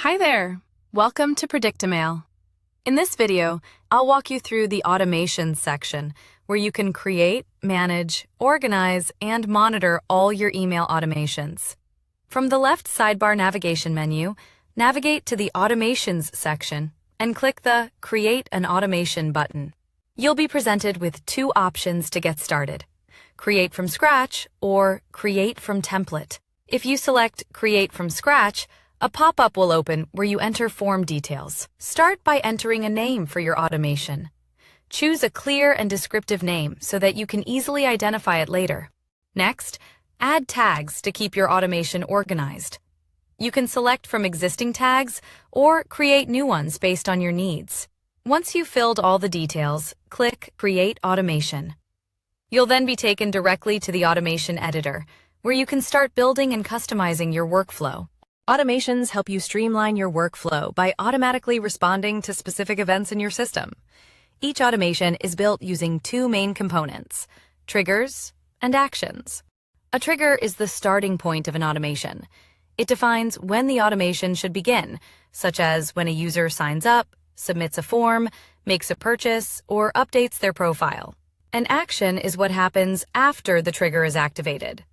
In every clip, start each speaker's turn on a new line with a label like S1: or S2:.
S1: Hi there! Welcome to PredictaMail. In this video, I'll walk you through the Automations section, where you can create, manage, organize, and monitor all your email automations. From the left sidebar navigation menu, navigate to the Automations section and click the Create an Automation button. You'll be presented with two options to get started: Create from Scratch or Create from Template. If you select Create from Scratch, a pop-up will open where you enter form details. Start by entering a name for your automation. Choose a clear and descriptive name so that you can easily identify it later. Next, add tags to keep your automation organized. You can select from existing tags or create new ones based on your needs. Once you've filled all the details, click Create Automation. You'll then be taken directly to the automation editor, where you can start building and customizing your workflow. Automations help you streamline your workflow by automatically responding to specific events in your system. Each automation is built using two main components: triggers and actions. A trigger is the starting point of an automation. It defines when the automation should begin, such as when a user signs up, submits a form, makes a purchase, or updates their profile. An action is what happens after the trigger is activated.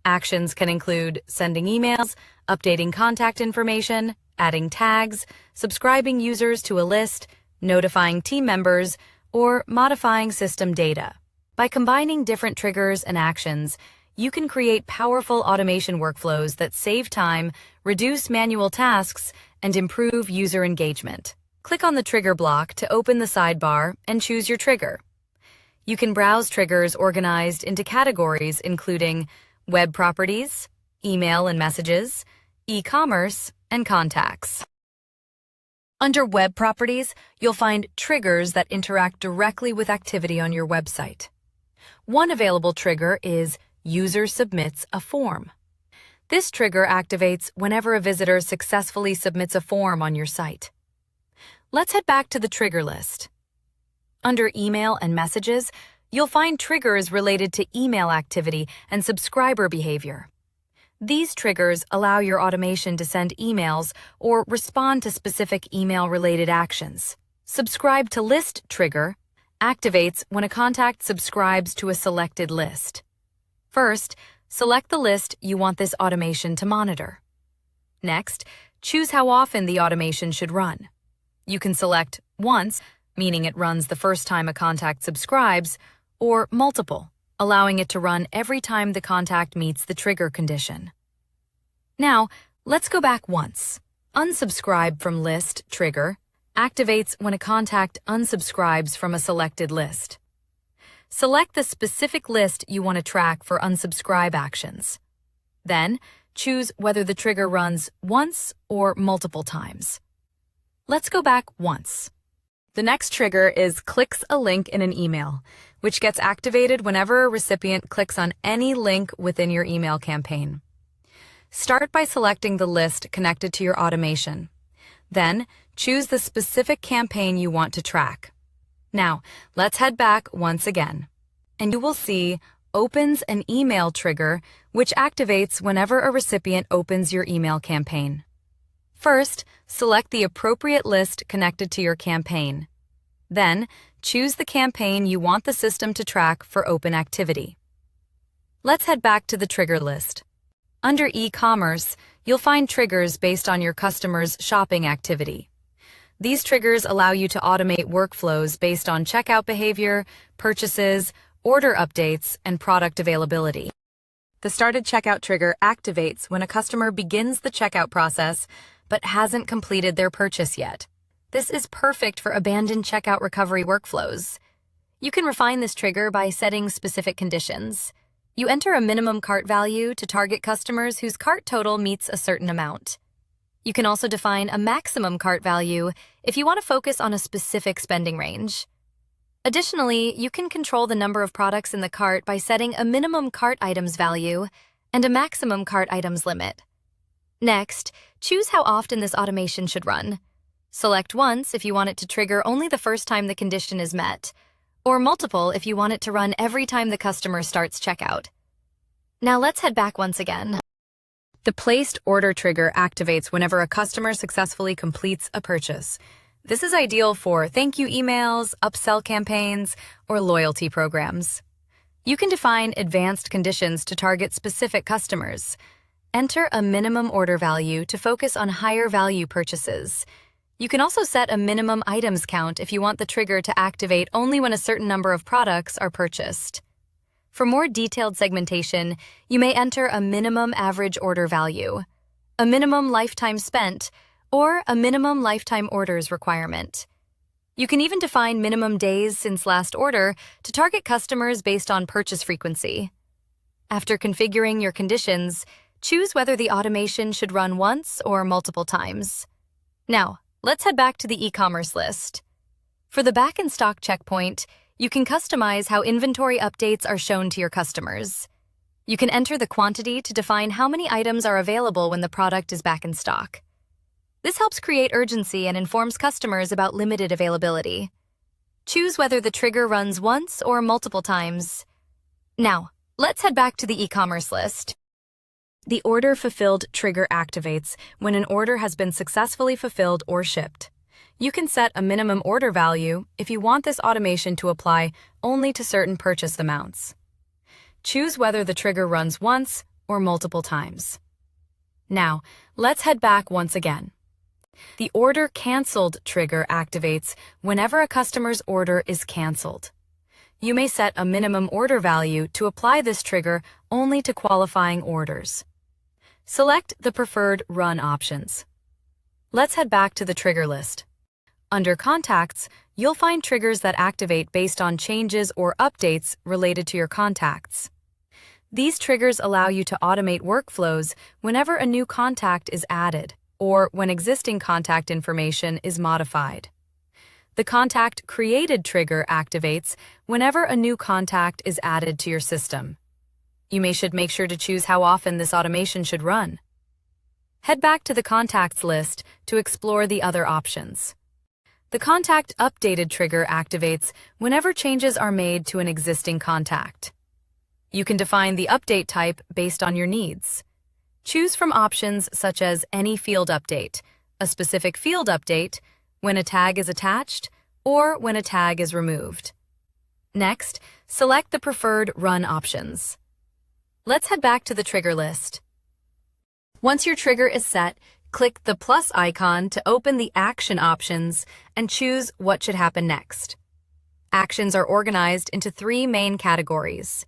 S1: Actions can include sending emails, updating contact information, adding tags, subscribing users to a list, notifying team members, or modifying system data. By combining different triggers and actions, you can create powerful automation workflows that save time, reduce manual tasks, and improve user engagement. Click on the trigger block to open the sidebar and choose your trigger. You can browse triggers organized into categories including web properties, email and messages, e-commerce, and contacts. Under web properties, you'll find triggers that interact directly with activity on your website. One available trigger is User Submits a Form. This trigger activates whenever a visitor successfully submits a form on your site. Let's head back to the trigger list. Under email and messages, you'll find triggers related to email activity and subscriber behavior. These triggers allow your automation to send emails or respond to specific email-related actions. Subscribe to List trigger activates when a contact subscribes to a selected list. First, select the list you want this automation to monitor. Next, choose how often the automation should run. You can select once, meaning it runs the first time a contact subscribes, or multiple, allowing it to run every time the contact meets the trigger condition. Now, let's go back once. Unsubscribe from List trigger activates when a contact unsubscribes from a selected list. Select the specific list you want to track for unsubscribe actions. Then, choose whether the trigger runs once or multiple times. Let's go back once. The next trigger is Clicks a link in an email, which gets activated whenever a recipient clicks on any link within your email campaign. Start by selecting the list connected to your automation. Then, choose the specific campaign you want to track. Now, let's head back once again, and you will see Opens an Email trigger, which activates whenever a recipient opens your email campaign. First, select the appropriate list connected to your campaign. Then, choose the campaign you want the system to track for open activity. Let's head back to the trigger list. Under e-commerce, you'll find triggers based on your customer's shopping activity. These triggers allow you to automate workflows based on checkout behavior, purchases, order updates, and product availability. The Started Checkout trigger activates when a customer begins the checkout process but hasn't completed their purchase yet. This is perfect for abandoned checkout recovery workflows. You can refine this trigger by setting specific conditions. You enter a minimum cart value to target customers whose cart total meets a certain amount. You can also define a maximum cart value if you want to focus on a specific spending range. Additionally, you can control the number of products in the cart by setting a minimum cart items value and a maximum cart items limit. Next, choose how often this automation should run. Select once if you want it to trigger only the first time the condition is met, or multiple if you want it to run every time the customer starts checkout. Now let's head back once again. The placed order trigger activates whenever a customer successfully completes a purchase. This is ideal for thank you emails, upsell campaigns, or loyalty programs. You can define advanced conditions to target specific customers. Enter a minimum order value to focus on higher value purchases. You can also set a minimum items count if you want the trigger to activate only when a certain number of products are purchased. For more detailed segmentation, you may enter a minimum average order value, a minimum lifetime spent, or a minimum lifetime orders requirement. You can even define minimum days since last order to target customers based on purchase frequency. After configuring your conditions, choose whether the automation should run once or multiple times. Now, let's head back to the e-commerce list. For the back in stock checkpoint, you can customize how inventory updates are shown to your customers. You can enter the quantity to define how many items are available when the product is back in stock. This helps create urgency and informs customers about limited availability. Choose whether the trigger runs once or multiple times. Now, let's head back to the e-commerce list. The order fulfilled trigger activates when an order has been successfully fulfilled or shipped. You can set a minimum order value if you want this automation to apply only to certain purchase amounts. Choose whether the trigger runs once or multiple times. Now, let's head back once again. The order canceled trigger activates whenever a customer's order is canceled. You may set a minimum order value to apply this trigger only to qualifying orders. Select the preferred run options. Let's head back to the trigger list. Under Contacts, you'll find triggers that activate based on changes or updates related to your contacts. These triggers allow you to automate workflows whenever a new contact is added or when existing contact information is modified. The Contact Created trigger activates whenever a new contact is added to your system. You should make sure to choose how often this automation should run. Head back to the Contacts list to explore the other options. The Contact Updated trigger activates whenever changes are made to an existing contact. You can define the update type based on your needs. Choose from options such as any field update, a specific field update, when a tag is attached, or when a tag is removed. Next, select the preferred run options. Let's head back to the trigger list. Once your trigger is set, click the plus icon to open the action options and choose what should happen next. Actions are organized into 3 main categories: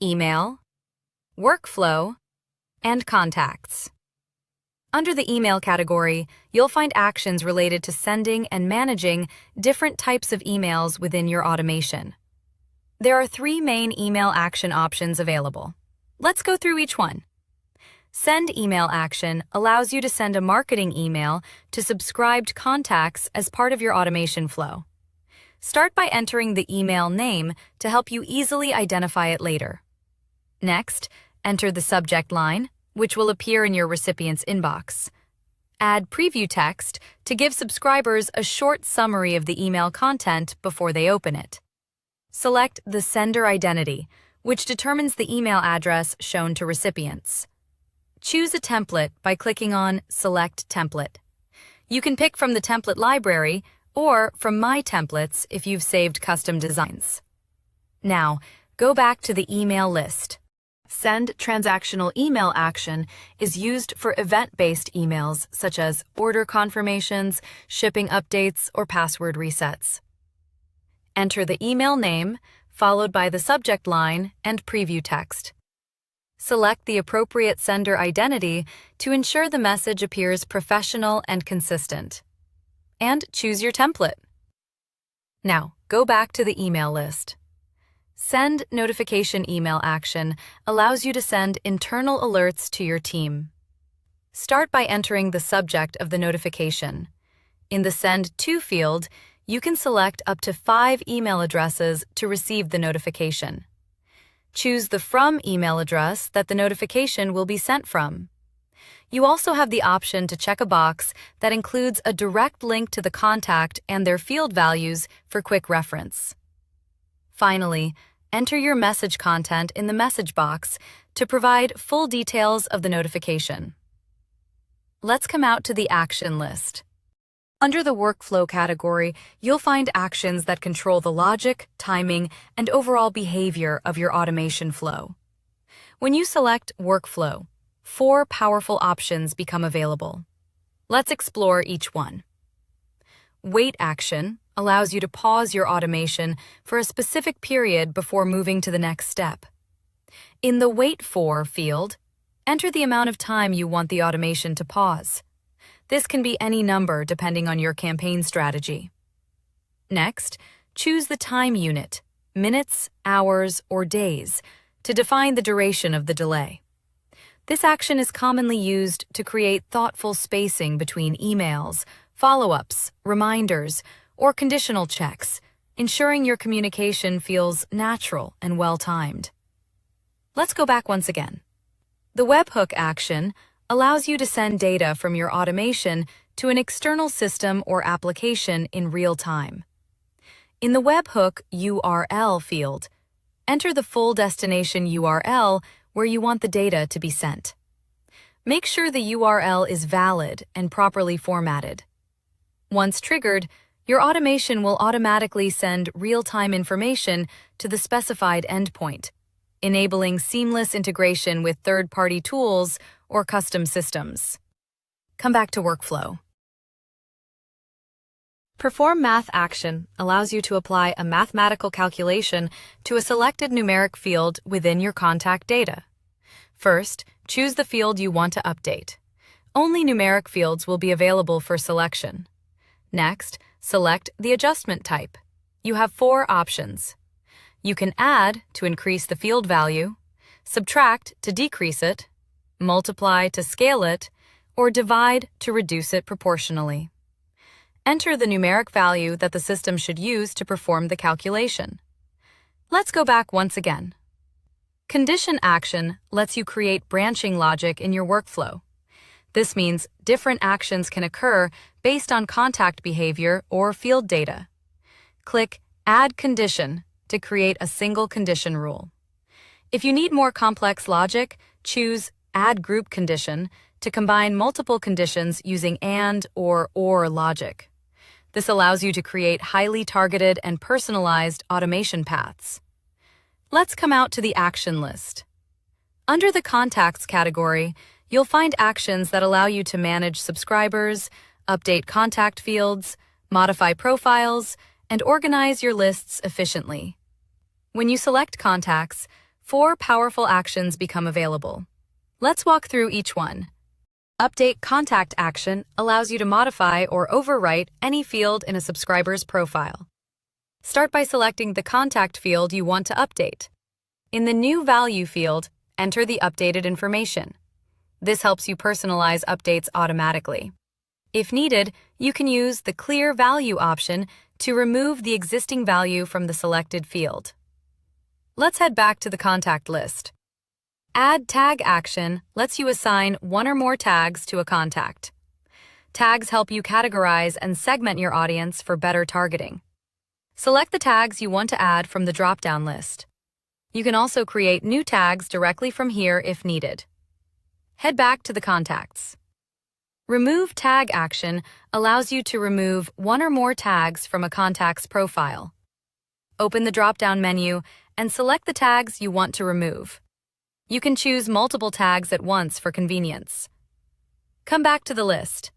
S1: email, workflow, and contacts. Under the email category, you'll find actions related to sending and managing different types of emails within your automation. There are 3 main email action options available. Let's go through each one. Send email action allows you to send a marketing email to subscribed contacts as part of your automation flow. Start by entering the email name to help you easily identify it later. Next, enter the subject line, which will appear in your recipient's inbox. Add preview text to give subscribers a short summary of the email content before they open it. Select the sender identity, which determines the email address shown to recipients. Choose a template by clicking on Select Template. You can pick from the template library or from My Templates if you've saved custom designs. Now, go back to the email list. Send transactional email action is used for event-based emails such as order confirmations, shipping updates, or password resets. Enter the email name, followed by the subject line and preview text. Select the appropriate sender identity to ensure the message appears professional and consistent. And choose your template. Now, go back to the email list. Send notification email action allows you to send internal alerts to your team. Start by entering the subject of the notification. In the Send To field, you can select up to 5 email addresses to receive the notification. Choose the From email address that the notification will be sent from. You also have the option to check a box that includes a direct link to the contact and their field values for quick reference. Finally, enter your message content in the message box to provide full details of the notification. let's come out to the action list. Under the workflow category, you'll find actions that control the logic, timing, and overall behavior of your automation flow. When you select Workflow, 4 powerful options become available. Let's explore each one. Wait action allows you to pause your automation for a specific period before moving to the next step. In the Wait For field, enter the amount of time you want the automation to pause. This can be any number depending on your campaign strategy. Next, choose the time unit, minutes, hours, or days, to define the duration of the delay. This action is commonly used to create thoughtful spacing between emails, follow-ups, reminders, or conditional checks, ensuring your communication feels natural and well-timed. Let's go back once again. The webhook action allows you to send data from your automation to an external system or application in real time. In the webhook URL field, enter the full destination URL where you want the data to be sent. Make sure the URL is valid and properly formatted. Once triggered, your automation will automatically send real-time information to the specified endpoint, enabling seamless integration with third-party tools or custom systems. Come back to workflow. Perform Math action allows you to apply a mathematical calculation to a selected numeric field within your contact data. First, choose the field you want to update. Only numeric fields will be available for selection. Next, select the adjustment type. You have 4 options. You can add to increase the field value, subtract to decrease it, multiply to scale it, or divide to reduce it proportionally. Enter the numeric value that the system should use to perform the calculation. Let's go back once again. Condition action lets you create branching logic in your workflow. This means different actions can occur based on contact behavior or field data. Click Add Condition to create a single condition rule. If you need more complex logic, choose Add Group Condition to combine multiple conditions using AND or OR logic. This allows you to create highly targeted and personalized automation paths. Let's come out to the action list. Under the Contacts category, you'll find actions that allow you to manage subscribers, update contact fields, modify profiles, and organize your lists efficiently. When you select Contacts, 4 powerful actions become available. Let's walk through each one. Update Contact action allows you to modify or overwrite any field in a subscriber's profile. Start by selecting the contact field you want to update. In the New Value field, enter the updated information. This helps you personalize updates automatically. If needed, you can use the Clear Value option to remove the existing value from the selected field. Let's head back to the contact list. Add Tag action lets you assign 1 or more tags to a contact. Tags help you categorize and segment your audience for better targeting. Select the tags you want to add from the drop-down list. You can also create new tags directly from here if needed. Head back to the contacts. Remove Tag action allows you to remove 1 or more tags from a contact's profile. Open the drop-down menu and select the tags you want to remove. You can choose multiple tags at once for convenience. Come back to the list.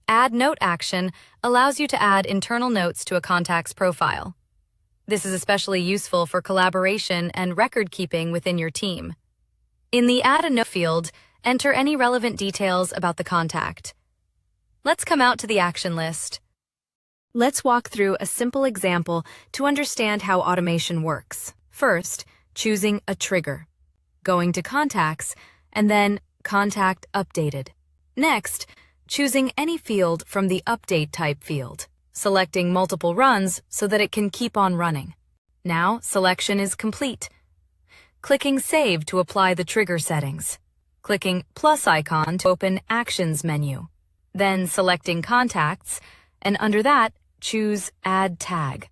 S1: Add Note action allows you to add internal notes to a contact's profile. This is especially useful for collaboration and record-keeping within your team. In the Add a Note field, enter any relevant details about the contact. Let's come out to the action list. Let's walk through a simple example to understand how automation works. First, choosing a trigger. Going to Contacts, and then Contact Updated. Next, choosing any field from the Update Type field, selecting multiple runs so that it can keep on running. Now, selection is complete. Clicking Save to apply the trigger settings. Clicking plus icon to open Actions menu. Then selecting Contacts, and under that, choose Add Tag.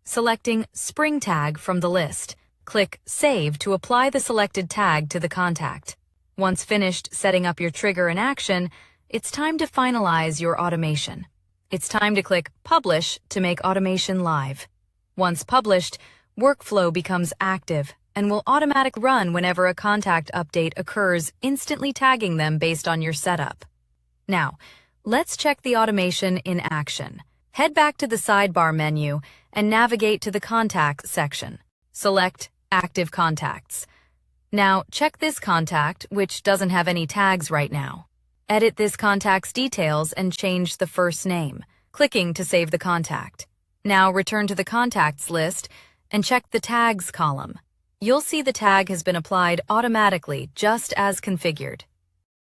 S1: Selecting Spring Tag from the list. Click Save to apply the selected tag to the contact. Once finished setting up your trigger and action, it's time to finalize your automation. It's time to click Publish to make automation live. Once published, workflow becomes active and will automatically run whenever a contact update occurs, instantly tagging them based on your setup. Now, let's check the automation in action. Head back to the sidebar menu and navigate to the Contacts section. Select Active Contacts. Now, check this contact, which doesn't have any tags right now. Edit this contact's details and change the first name, clicking to save the contact. Now, return to the Contacts list and check the Tags column. You'll see the tag has been applied automatically, just as configured.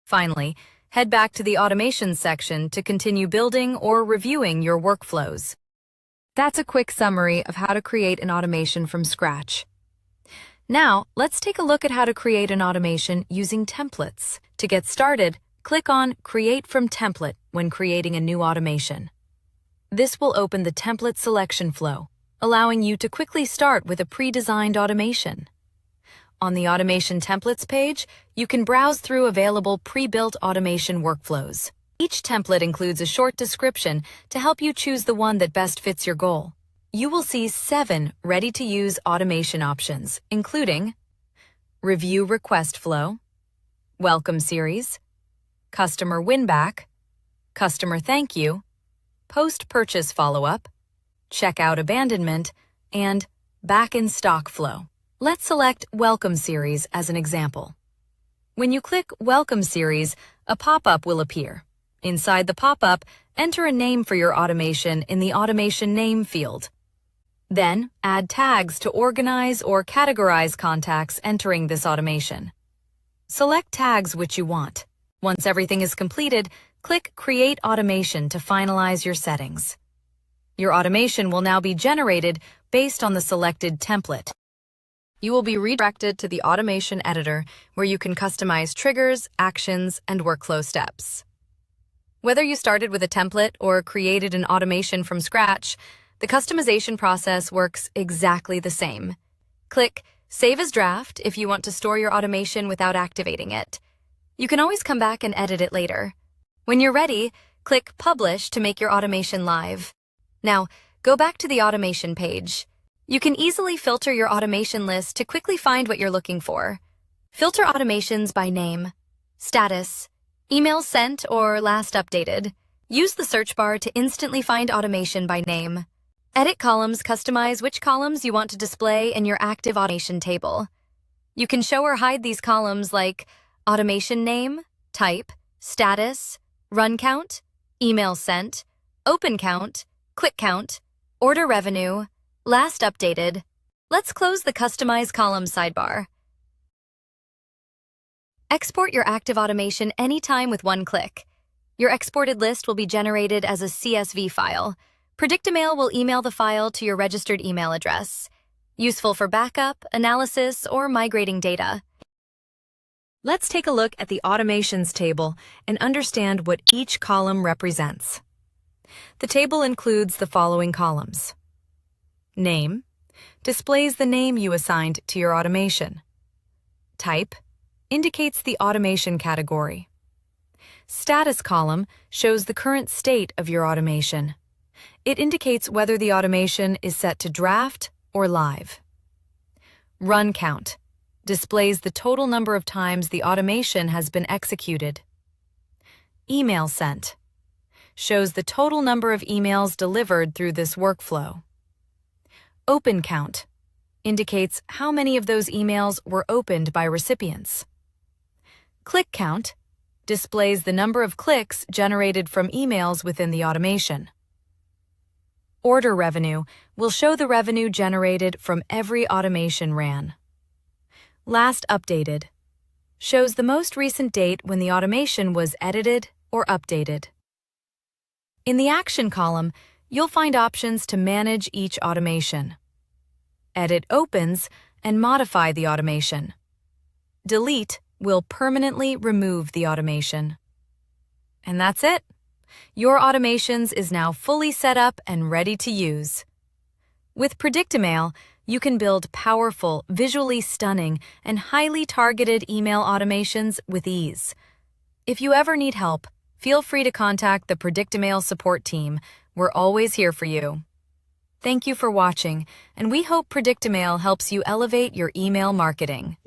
S1: Finally, head back to the Automation section to continue building or reviewing your workflows. That's a quick summary of how to create an automation from scratch. Now, let's take a look at how to create an automation using templates. To get started, click on Create from Template when creating a new automation. This will open the template selection flow, allowing you to quickly start with a pre-designed automation. On the Automation Templates page, you can browse through available pre-built automation workflows. Each template includes a short description to help you choose the one that best fits your goal. You will see 7 ready-to-use automation options, including Review Request Flow, Welcome Series, Customer Winback, Customer Thank You, Post-Purchase Follow-up, Checkout Abandonment, and Back in Stock Flow. Let's select Welcome Series as an example. When you click Welcome Series, a pop-up will appear. Inside the pop-up, enter a name for your automation in the Automation Name field. Then, add tags to organize or categorize contacts entering this automation. Select tags which you want. Once everything is completed, click Create Automation to finalize your settings. Your automation will now be generated based on the selected template. You will be redirected to the Automation Editor, where you can customize triggers, actions, and workflow steps. Whether you started with a template or created an automation from scratch, the customization process works exactly the same. Click Save as Draft if you want to store your automation without activating it. You can always come back and edit it later. When you're ready, click Publish to make your automation live. Now, go back to the automation page. You can easily filter your automation list to quickly find what you're looking for. Filter automations by name, status, email sent, or last updated. Use the search bar to instantly find automation by name. Edit columns customize which columns you want to display in your active automation table. You can show or hide these columns like automation name, type, status, run count, email sent, open count, quick count, order revenue, last updated. Let's close the Customize column sidebar. Export your active automation anytime with one click. Your exported list will be generated as a CSV file. PredictaMail will email the file to your registered email address. Useful for backup, analysis, or migrating data. Let's take a look at the Automations table and understand what each column represents. The table includes the following columns. Name displays the name you assigned to your automation. Type indicates the automation category. Status column shows the current state of your automation. It indicates whether the automation is set to draft or live. Run count displays the total number of times the automation has been executed. Email sent shows the total number of emails delivered through this workflow. Open count indicates how many of those emails were opened by recipients. Click count displays the number of clicks generated from emails within the automation. Order revenue will show the revenue generated from every automation ran. Last updated shows the most recent date when the automation was edited or updated. In the Action column, you'll find options to manage each automation. Edit opens and modify the automation. Delete will permanently remove the automation. And that's it. Your automations is now fully set up and ready to use. With PredictaMail, you can build powerful, visually stunning, and highly targeted email automations with ease. If you ever need help, feel free to contact the PredictaMail support team. We're always here for you. Thank you for watching, and we hope PredictaMail helps you elevate your email marketing.